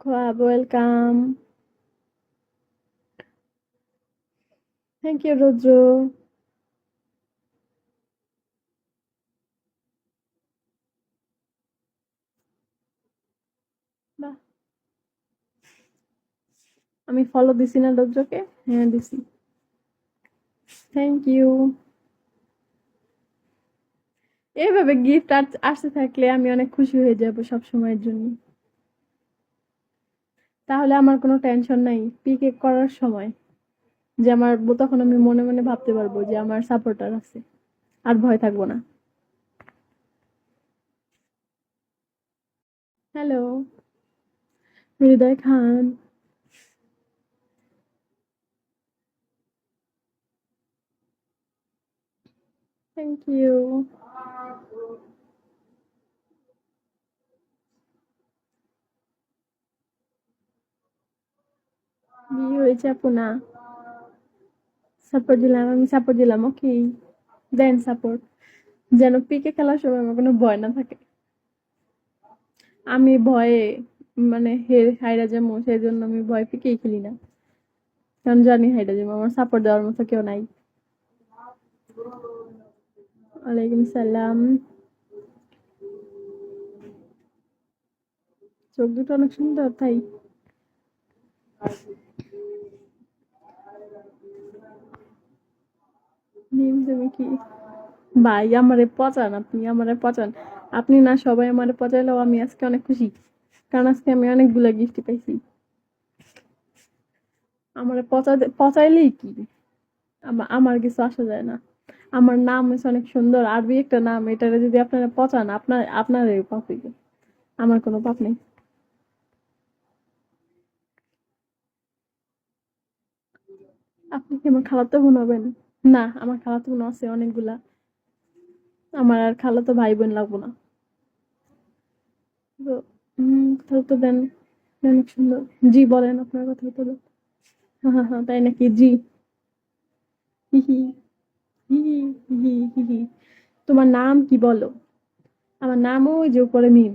Welcome. Thank you, Rudro. বাহ! আমি follow দিছি না রুদ্রকে? হ্যাঁ, দিছি। Thank you. এভাবে গিফট আসতে থাকলে আমি অনেক খুশি হয়ে যাব সবসময়ের জন্য। তাহলে আমার কোনো টেনশন নাই পিকে করার সময়। যে আমার তখন আমি মনে মনে ভাবতে পারবো যে আমার সাপোর্টার আছে। আর ভয় থাকবো না। Hello, Hridoy Khan. Thank you. বিয়ে হয়েছে আপু না? সাপোর্ট দিলাম, আমি সাপোর্ট দিলাম। Okay, then support. যেন পিকে খেলার সময় আমার কোনো ভয় না থাকে। আমি ভয়ে মানে হাইরা যাবো, সেই জন্য আমি ভয় পিকেই খেলি না। কারণ জানি হাইরা যাবো, আমার সাপোর্ট দেওয়ার মতো কেউ নাই। ওয়ালাইকুম সালাম। চোখ দুটো অনেক সুন্দর, তাই? মিম তুমি কি ভাই আমারে পচান, আপনি আমারে পচান। আপনি না, সবাই আমারে পচাইলেও আমি আজকে অনেক খুশি। কারণ আজকে আমি অনেকগুলা গিফট পাইছি। আমারে পচাইলেই কি, আমার কিছু আসা যায় না। আমার নাম হচ্ছে অনেক সুন্দর, আরবি একটা নাম, এটারে যদি আপনারা পচান আপনারই পাপ হইবে। আমার কোনো পাপ নেই। আপনি কি আমার খালাতো বোন হবেন? না, আমার খালাতো বোন আছে অনেকগুলা। আমার আর খালাতো ভাই বোন লাগবো না। তো কথা তো দেন, অনেক সুন্দর। জি বলেন, আপনার কথা তো দেন। হ্যাঁ হ্যাঁ হ্যাঁ, তাই নাকি? জি। হি হি হি হি হি হি হি। তোমার নাম কি বলো? আমার নাম ওই যে উপরে মিম।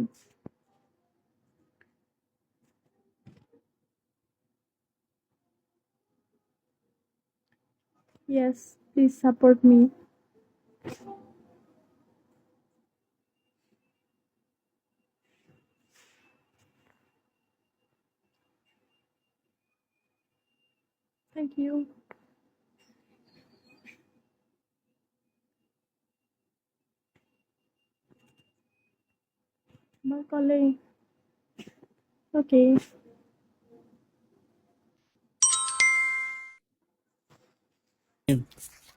Yes, please support me. Thank you. আমার কলে। ওকে।